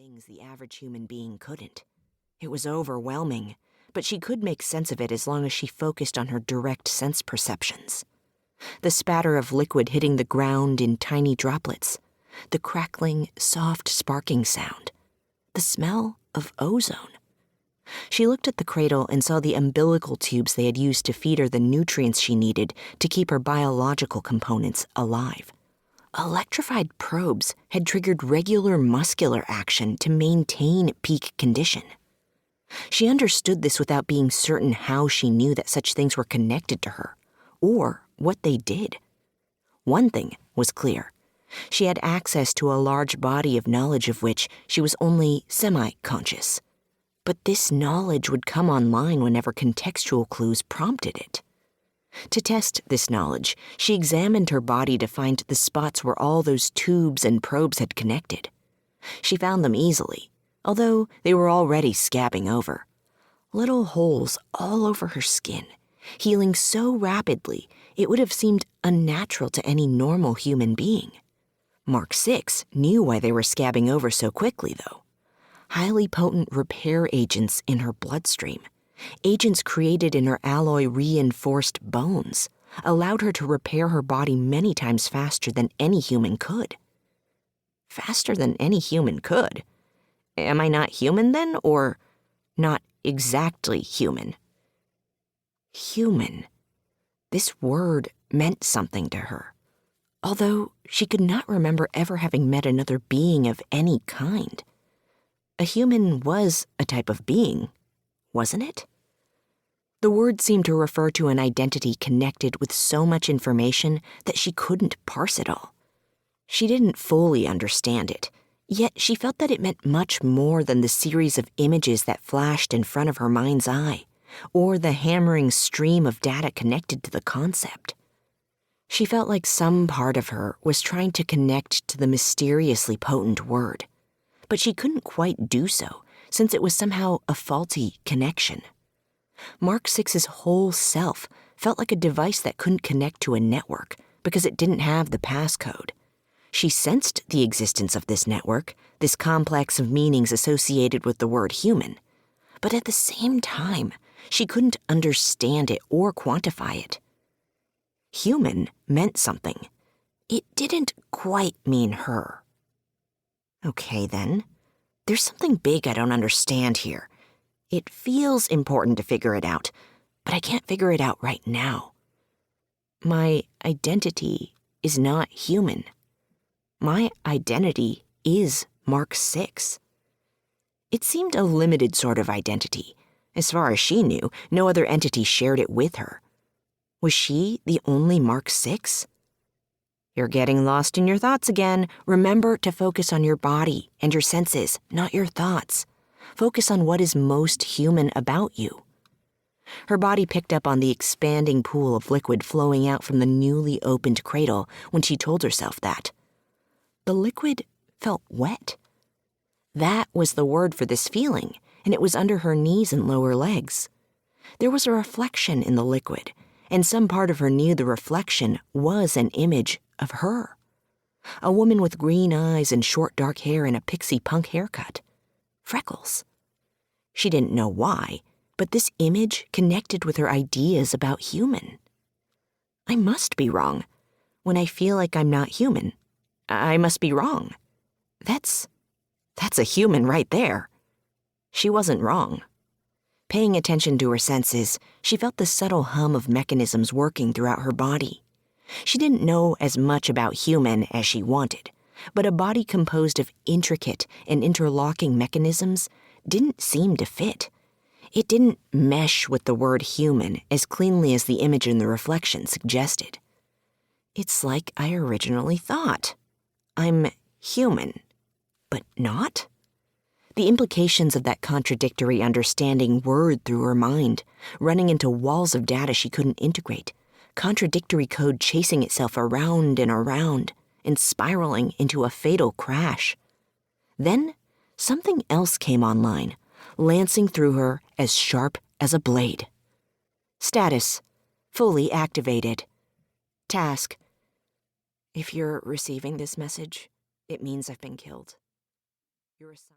things the average human being couldn't. It was overwhelming, but she could make sense of it as long as she focused on her direct sense perceptions. The spatter of liquid hitting the ground in tiny droplets, the crackling, soft sparking sound, the smell of ozone. She looked at the cradle and saw the umbilical tubes they had used to feed her the nutrients she needed to keep her biological components alive. Electrified probes had triggered regular muscular action to maintain peak condition. She understood this without being certain how she knew that such things were connected to her, or what they did. One thing was clear. She had access to a large body of knowledge of which she was only semi-conscious. But this knowledge would come online whenever contextual clues prompted it. To test this knowledge, she examined her body to find the spots where all those tubes and probes had connected. She found them easily, although they were already scabbing over. Little holes all over her skin, healing so rapidly it would have seemed unnatural to any normal human being. Mark 6 knew why they were scabbing over so quickly, though. Highly potent repair agents in her bloodstream, agents created in her alloy-reinforced bones, allowed her to repair her body many times faster than any human could. Faster than any human could? Am I not human then, or not exactly human? Human. This word meant something to her, although she could not remember ever having met another being of any kind. A human was a type of being, wasn't it? The word seemed to refer to an identity connected with so much information that she couldn't parse it all. She didn't fully understand it, yet she felt that it meant much more than the series of images that flashed in front of her mind's eye, or the hammering stream of data connected to the concept. She felt like some part of her was trying to connect to the mysteriously potent word, but she couldn't quite do so since it was somehow a faulty connection. Mark 6's whole self felt like a device that couldn't connect to a network because it didn't have the passcode. She sensed the existence of this network, this complex of meanings associated with the word human, but at the same time, she couldn't understand it or quantify it. Human meant something. It didn't quite mean her. Okay, then. There's something big I don't understand here. It feels important to figure it out, but I can't figure it out right now. My identity is not human. My identity is Mark 6. It seemed a limited sort of identity. As far as she knew, no other entity shared it with her. Was she the only Mark 6? You're getting lost in your thoughts again. Remember to focus on your body and your senses, not your thoughts. Focus on what is most human about you. Her body picked up on the expanding pool of liquid flowing out from the newly opened cradle when she told herself that. The liquid felt wet. That was the word for this feeling, and it was under her knees and lower legs. There was a reflection in the liquid, and some part of her knew the reflection was an image of her. A woman with green eyes and short dark hair and a pixie punk haircut. Freckles. She didn't know why, but this image connected with her ideas about human. I must be wrong. When I feel like I'm not human, I must be wrong. That's a human right there. She wasn't wrong. Paying attention to her senses, she felt the subtle hum of mechanisms working throughout her body. She didn't know as much about human as she wanted, but a body composed of intricate and interlocking mechanisms didn't seem to fit. It didn't mesh with the word human as cleanly as the image in the reflection suggested. It's like I originally thought. I'm human, but not? The implications of that contradictory understanding whirred through her mind, running into walls of data she couldn't integrate, contradictory code chasing itself around and spiraling into a fatal crash. Then, something else came online, lancing through her as sharp as a blade. Status: fully activated. Task: if you're receiving this message, it means I've been killed. You're